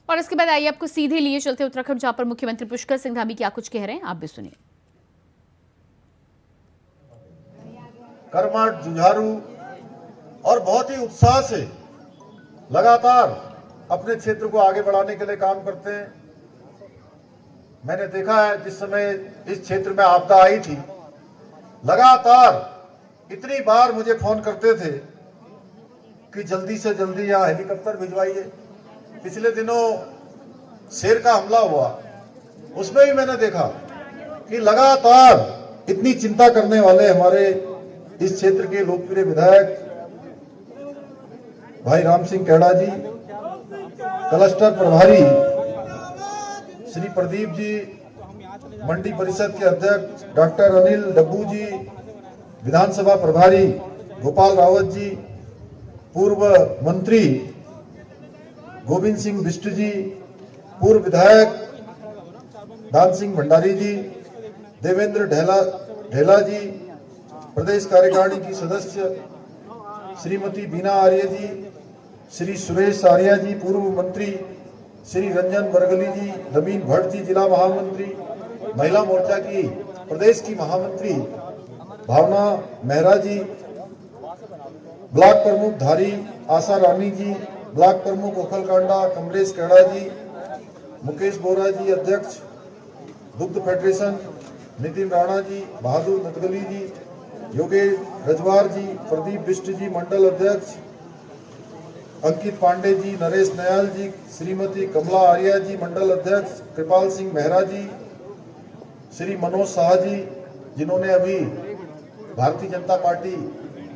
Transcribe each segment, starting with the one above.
और इसके बाद आइए आपको सीधे लिए चलते उत्तराखंड, जहां पर मुख्यमंत्री पुष्कर सिंह धामी क्या कुछ कह रहे हैं, आप भी सुनिए। कर्मठ, जुझारू और बहुत ही उत्साह से लगातार अपने क्षेत्र को आगे बढ़ाने के लिए काम करते हैं। मैंने देखा है जिस समय इस क्षेत्र में आपदा आई थी, लगातार इतनी बार मुझे फोन करते थे कि जल्दी से जल्दी यहाँ हेलीकॉप्टर भिजवाइए। पिछले दिनों शेर का हमला हुआ, उसमें भी मैंने देखा कि लगातार इतनी चिंता करने वाले हमारे इस क्षेत्र के लोकप्रिय विधायक भाई राम सिंह कैड़ा जी, क्लस्टर प्रभारी श्री प्रदीप जी, मंडी परिषद के अध्यक्ष डॉक्टर अनिल डब्बू जी, विधानसभा प्रभारी गोपाल रावत जी, पूर्व मंत्री गोविंद सिंह बिष्ट जी, पूर्व विधायक दान सिंह भंडारी जी, देवेंद्र ढेला जी, प्रदेश कार्यकारिणी की सदस्य श्रीमती बीना आर्य जी, श्री सुरेश आर्या जी, पूर्व मंत्री श्री रंजन बरगली जी, नवीन भट्ट जी जिला महामंत्री, महिला मोर्चा की प्रदेश की महामंत्री भावना मेहरा जी, ब्लॉक प्रमुख धारी आशा रानी जी, ब्लॉक प्रमुख ओखलकांडा कमलेश कैड़ा जी, मुकेश बोरा जी अध्यक्ष दुग्ध फेडरेशन, नितिन राणा जी, बहादुर नदगली जी, योगेश रजवार जी, प्रदीप बिष्ट जी मंडल अध्यक्ष, अंकित पांडे जी, नरेश नयाल जी, श्रीमती कमला आर्या जी मंडल अध्यक्ष, कृपाल सिंह मेहरा जी, श्री मनोज शाह जी जिन्होंने अभी भारतीय जनता पार्टी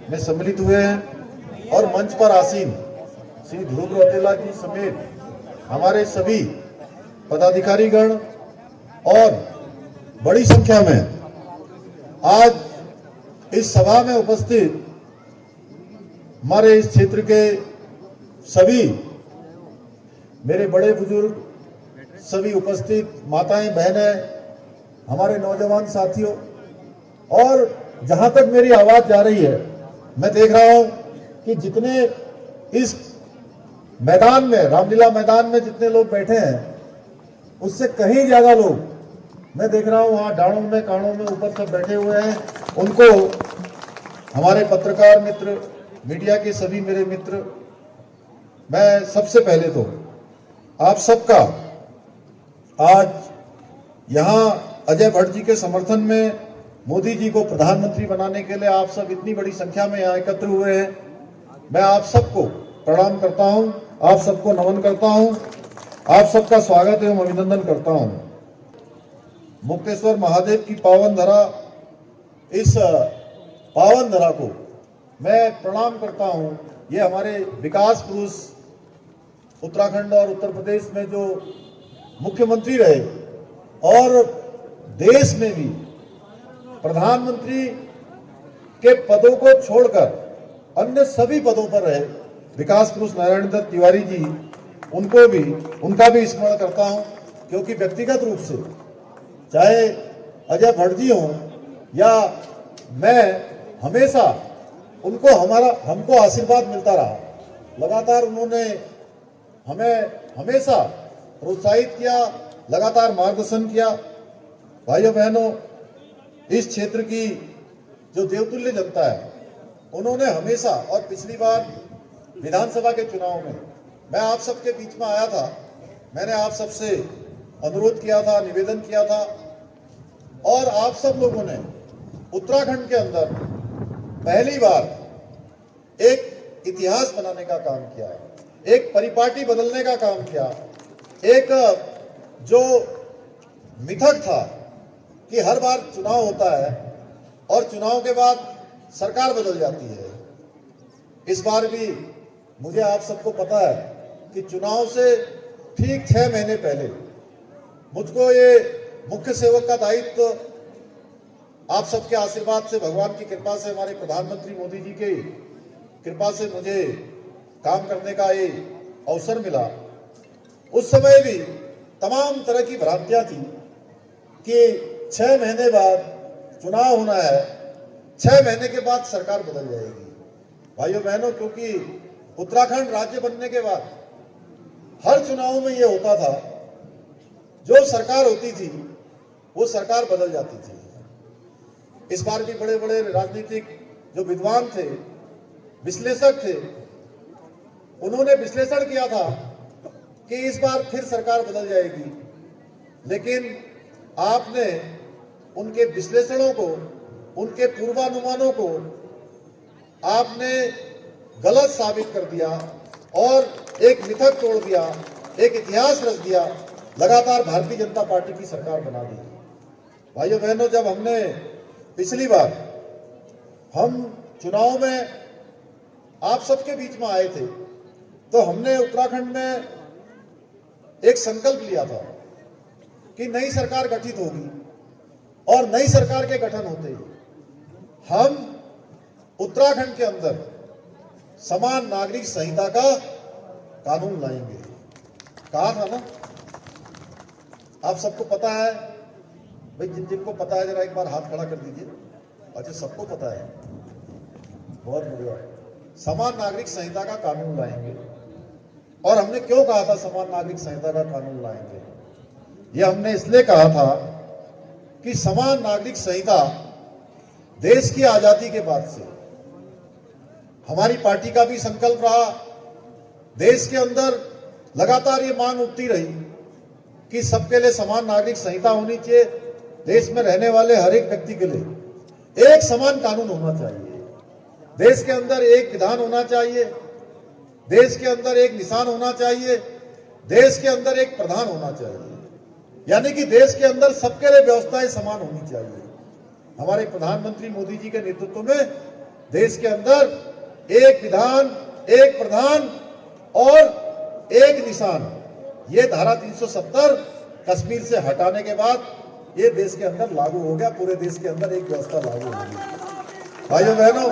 में सम्मिलित हुए हैं, और मंच पर आसीन श्री ध्रुव रौतेला जी समेत हमारे सभी पदाधिकारीगण और बड़ी संख्या में आज इस सभा में उपस्थित हमारे इस क्षेत्र के सभी मेरे बड़े बुजुर्ग, सभी उपस्थित माताएं, बहनें, हमारे नौजवान साथियों, और जहां तक मेरी आवाज जा रही है, मैं देख रहा हूं कि जितने इस मैदान में, रामलीला मैदान में जितने लोग बैठे हैं, उससे कहीं ज्यादा लोग मैं देख रहा हूं वहां डाणों में, कानों में ऊपर सब बैठे हुए हैं। उनको हमारे पत्रकार मित्र, मीडिया के सभी मेरे मित्र, मैं सबसे पहले तो आप सबका आज यहां अजय भट्ट जी के समर्थन में मोदी जी को प्रधानमंत्री बनाने के लिए आप सब इतनी बड़ी संख्या में यहां एकत्र हुए हैं। मैं आप सबको प्रणाम करता हूं, आप सबको नमन करता हूं, आप सबका स्वागत एवं अभिनंदन करता हूं। मुक्तेश्वर महादेव की पावन धरा, इस पावन धरा को मैं प्रणाम करता हूं। ये हमारे विकास पुरुष उत्तराखंड और उत्तर प्रदेश में जो मुख्यमंत्री रहे और देश में भी प्रधानमंत्री के पदों को छोड़कर अन्य सभी पदों पर रहे विकास पुरुष नारायण दत्त तिवारी जी, उनका भी स्मरण करता हूं, क्योंकि व्यक्तिगत रूप से चाहे अजय भट्ट जी हों या मैं, हमेशा हमको आशीर्वाद मिलता रहा। लगातार उन्होंने हमें हमेशा प्रोत्साहित किया, लगातार मार्गदर्शन किया। भाइयों बहनों, इस क्षेत्र की जो देवतुल्य जनता है, उन्होंने हमेशा, और पिछली बार विधानसभा के चुनाव में मैं आप सबके बीच में आया था, मैंने आप सबसे अनुरोध किया था, निवेदन किया था, और आप सब लोगों ने उत्तराखंड के अंदर पहली बार एक इतिहास बनाने का काम किया है, एक परिपाटी बदलने का काम किया। एक जो मिथक था कि हर बार चुनाव होता है और चुनाव के बाद सरकार बदल जाती है, इस बार भी मुझे आप सबको पता है कि चुनाव से ठीक 6 महीने पहले मुझको ये मुख्य सेवक का दायित्व आप सबके आशीर्वाद से, भगवान की कृपा से, हमारे प्रधानमंत्री मोदी जी की कृपा से मुझे काम करने का ये अवसर मिला। उस समय भी तमाम तरह की भ्रांतियां थी कि 6 महीने बाद चुनाव होना है, 6 महीने के बाद सरकार बदल जाएगी। भाइयों बहनों, क्योंकि उत्तराखंड राज्य बनने के बाद हर चुनाव में ये होता था, जो सरकार होती थी वो सरकार बदल जाती थी। इस बार भी बड़े बड़े राजनीतिक जो विद्वान थे, विश्लेषक थे, उन्होंने विश्लेषण किया था कि इस बार फिर सरकार बदल जाएगी, लेकिन आपने उनके विश्लेषणों को, उनके पूर्वानुमानों को आपने गलत साबित कर दिया और एक मिथक तोड़ दिया, एक इतिहास रच दिया, लगातार भारतीय जनता पार्टी की सरकार बना दी। भाइयों बहनों, जब हमने पिछली बार हम चुनाव में आप सबके बीच में आए थे, तो हमने उत्तराखंड में एक संकल्प लिया था कि नई सरकार गठित होगी और नई सरकार के गठन होते ही हम उत्तराखंड के अंदर समान नागरिक संहिता का कानून लाएंगे। कहा था ना? आप सबको पता है भाई, जिनको पता है जरा एक बार हाथ खड़ा कर दीजिए। अच्छा, सबको पता है, बहुत बढ़िया। समान नागरिक संहिता का कानून लाएंगे। और हमने क्यों कहा था समान नागरिक संहिता का कानून लाएंगे? यह हमने इसलिए कहा था कि समान नागरिक संहिता देश की आजादी के बाद से हमारी पार्टी का भी संकल्प रहा। देश के अंदर लगातार ये मांग उठती रही कि सबके लिए समान नागरिक संहिता होनी चाहिए। देश में रहने वाले हर एक व्यक्ति के लिए एक समान कानून होना चाहिए। देश के अंदर एक विधान होना चाहिए। देश के अंदर एक निशान होना चाहिए। देश के अंदर एक प्रधान होना चाहिए। यानी कि देश के अंदर सबके लिए व्यवस्थाएं समान होनी चाहिए। हमारे प्रधानमंत्री मोदी जी के नेतृत्व में देश के अंदर एक विधान, एक प्रधान और एक निशान, ये धारा 370 कश्मीर से हटाने के बाद ये देश के अंदर लागू हो गया। पूरे देश के अंदर एक व्यवस्था लागू हो गई। भाइयों बहनों,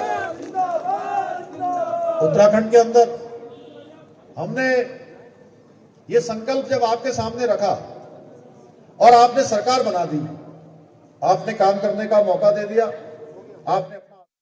उत्तराखंड के अंदर हमने ये संकल्प जब आपके सामने रखा और आपने सरकार बना दी, आपने काम करने का मौका दे दिया, आपने